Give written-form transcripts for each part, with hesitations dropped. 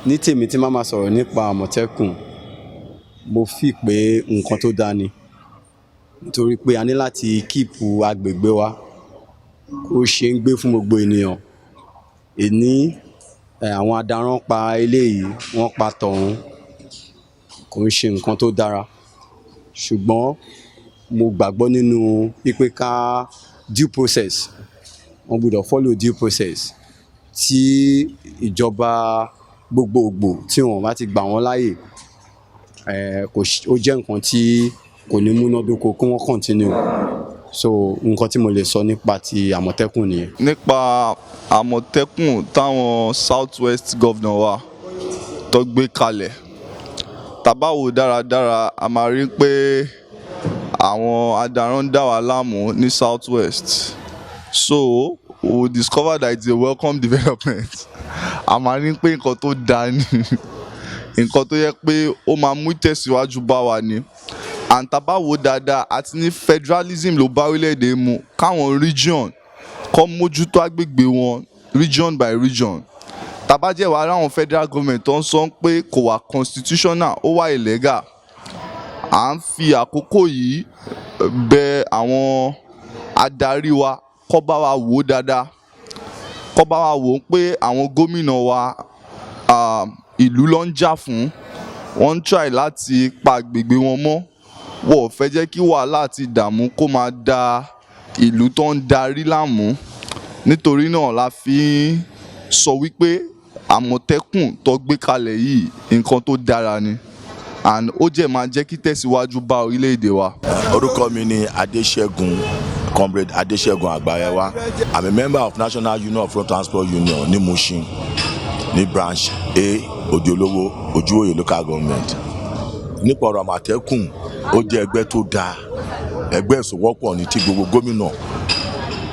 Ní tèmi tí màá máa sọ̀rọ̀ nípa Àmọ̀tẹ́kùn, mo fi pé nǹkan tó dáa ni, nítorí pé a ní láti kíìpù agbègbè wa kó ṣe ń gbé fún gbogbo ènìyàn. Èní àwọn adarán pa eléyìí, wọ́n pa tọ̀hún, kò ń ṣe nǹkan tó dára. Ṣùgbọ́n mo gbàgbọ́ nínú pípé ká due process, wọ́n gbọ́dọ̀ follow due process. Tí ìjọba gbogbogbò tí wọ́n bá ti gbà wọ́n láàyè, ó jẹ́ nǹkan tí kò ní múnádóko kí wọ́n continue. So nǹkan tí mo lè sọ nípa ti Àmọ̀tẹ́kùn nìyẹn. Nípa Àmọ̀tẹ́kùn táwọn South West governor wa tó gbé kalẹ̀, tá bá wò dáradára a máa rí pé àwọn adarán dá wa láàmú ní South West. So we discover that it's a welcome development. A máa rí pé nǹkan tó dáa ni, nǹkan tó yẹ pé ó máa mú ìtẹ̀síwájú bá wa ni. And tá bá wò dáadáa àti ní federalism ló bá orílẹ̀-èdè mu, káwọn region kó mójútó agbègbè wọn region by region. Tá bá jẹ́ wàá ráwọn federal government tó ń sọ pé kò wà constitutional, ó wà illegal. À ń fi àkókò yìí bẹ àwọn adarí wa kó bá wa wò dáadáa, kó bá wa wò pé àwọn gómìnà wa ìlú ló ń jà fún, wọ́n ń try láti pa agbègbè wọn mọ́, wọ́n ò fẹ́ jẹ́ kí wàhálà àti ìdààmú kó máa da ìlú tó ń darí láàmú. Nítorí náà la fi sọ wípé Àmọ̀tẹ́kùn tó gbé kalẹ̀ yìí nǹkan tó dára ni, and ó jẹ́ máa jẹ́ kí tẹ̀síwájú bá orílẹ̀-èdè wa. Orúkọ mi ni Adéṣẹ́gun, Comrade Adéṣẹ́gun Àgbáyẹwà. I'm a member of National Union of Road Transport Union ní Mushin, ní branch A Odiolowo Ojuwoye local government. Nípa ọ̀rọ̀ Àmọ̀tẹ́kùn, ó jẹ́ ẹgbẹ́ tó dáa, ẹgbẹ́ ìsowọ́pọ̀ ní tí gbogbo gómìnà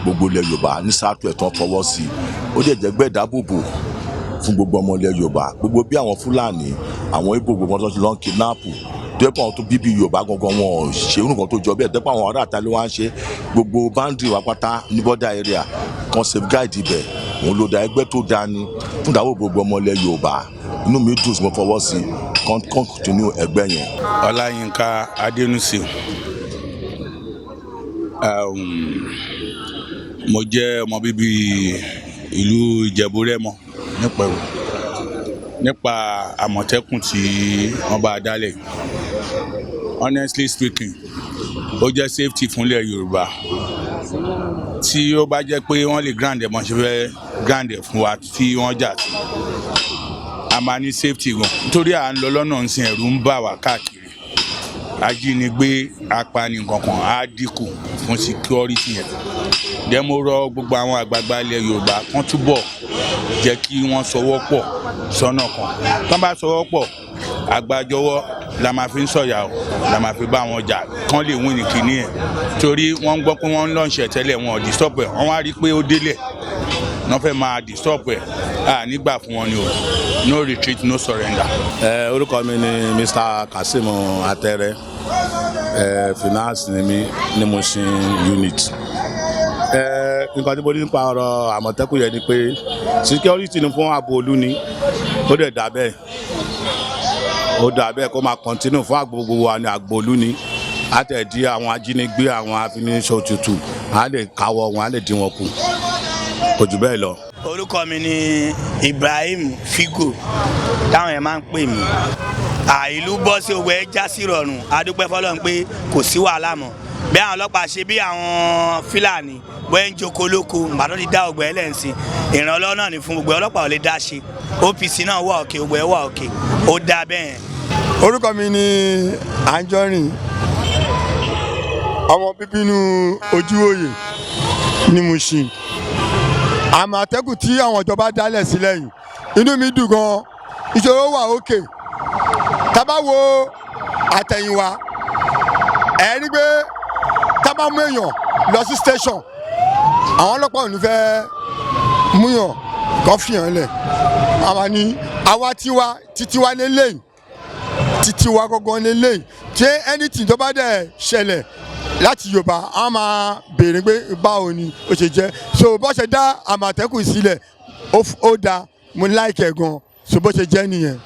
gbogbo ilẹ̀ Yorùbá ní South West tán fọwọ́ sí. Ó dẹ̀ jẹ́ ẹgbẹ́ ìdáàbòbò fún gbogbo ọmọ ilẹ̀ Yorùbá. Gbogbo bí àwọn Fúlàní, àwọn Ìgbò gbogbo tó ti lọ ń kidnap, dẹ́pọ̀ àwọn tó bíbí Yorùbá gangan wọn ò ṣe irú nǹkan tó jọ bẹ́ẹ̀, dẹ́pọ̀ àwọn ará àta ló wá ń ṣe. Gbogbo boundary wa pátá ní border area kan safeguard ibẹ̀, òun ló da ẹgbẹ́ tó dáa ni fún ìdáàbòbò gbogbo ọmọ ilẹ̀ Yorùbá. Inú mi dùn sí mo fọwọ́ sí continue ẹgbẹ́ yẹn. Ọláyínká Adénúsì. Mo jẹ́ ọmọ bíbí ìlú Ìjẹ̀bú-Rẹ́mọ nípẹ̀rù. Nípa Àmọ̀tẹ́kùn tí wọ́n bá dálẹ̀, honestly speaking, ó jẹ́ safety fúnlẹ̀ Yorùbá. Tí ó bá jẹ́ pé wọ́n lè grant ẹ̀ mọ́ ṣe fẹ́ grant ẹ̀ fún wa tí wọ́n jà sí, a máa ní safety gan. Nítorí à ń lọ lọ́nà ń sin ẹ̀rù ń bà wá káàkiri. Ajínigbé, apani kankan á dínkù fún security yẹn. Jẹ́ mo rọ gbogbo àwọn àgbààgbà ilẹ̀ Yorùbá kán túbọ̀ jẹ́ kí wọ́n sọwọ́ pọ̀ sọ́nà kan. Tán bá sọwọ́ pọ̀, àgbájọwọ́ la máa fi ń sọ̀yà o, la máa fi bá wọn jà kán lè win ní kinní ẹ̀. Torí wọ́n ń gbọ́ pé wọ́n ń lọ́ọ̀ṣẹ̀ tẹ́lẹ̀, wọn ò disturb ẹ̀, wọ́n wá rí pé ó délẹ̀, wọ́n fẹ́ máa disturb ẹ̀. Nígbà fún wọn ni o, no retreat, no surrender. Orúkọ mi ni Mr. Kasim Atẹ́rẹ́, finance ni mí ní Mushin unit. Nǹkan tí mo ní nípa ọ̀rọ̀ Àmọ̀tẹ́kùn yẹn ni pé security ni fún ààbò ìlú ni, ó dẹ̀ dà bẹ́ẹ̀, ó dà bẹ́ẹ̀ kó máa continue fún ààbò gbogbo wa ní ààbò ìlú ni. Á tẹ̀ di àwọn ajínigbé, àwọn afiniṣòtútù, á lè káwọ́ wọn, á lè dín wọn kù, kò jù bẹ́ẹ̀ lọ. Orúkọ mi ni Ibrahim Figo, táwọn yẹn máa ń pè mí. Ìlú bọ́ sí owó ẹja sí rọrùn, a dúpẹ́ fọ́lọ́run pé kò sí wàhálà mọ́. Bí àwọn ọlọ́pàá ṣe bí àwọn Fúlàní bóyá ń jókòó lóko, ìbàdàn ti dá ọgbẹ́ ẹlẹ́sìn, ìrànlọ́wọ́ náà ni fún gbogbo ọlọ́pàá ò lè dá ṣe. OPC náà wà òkè, gbogbo ẹ̀ wà òkè, ó dá bẹ́ẹ̀. Orúkọ mi ni Anjorin, ọmọ bíbí inú Ojúwòye ní Mushin. Àmọ̀tẹ́kùn tí àwọn ìjọba dálẹ̀ sílẹ̀ yìí, inú mi dùn gan-an, ìṣòro wà òkè. Tá bá wo àtẹ̀yìnwá, ẹ rí pé tá bá mú èèyàn lọ sí station, àwọn ọlọ́pàá ò ní fẹ́ múyàn kó fìyàn lẹ̀. Àwa ni àwa tiwa titiwa lélẹ́yìn, titiwa gangan lélẹ́yìn. Ṣé anything tó bá dẹ̀ ṣẹlẹ̀ láti Yorùbá, a máa béèrè pé báwo ni ó ṣe jẹ́. So bó ṣe dá Àmọ̀tẹ́kùn sílẹ̀, ó dáa, mo like ẹ̀ gan. so bó ṣe jẹ́ nìyẹn.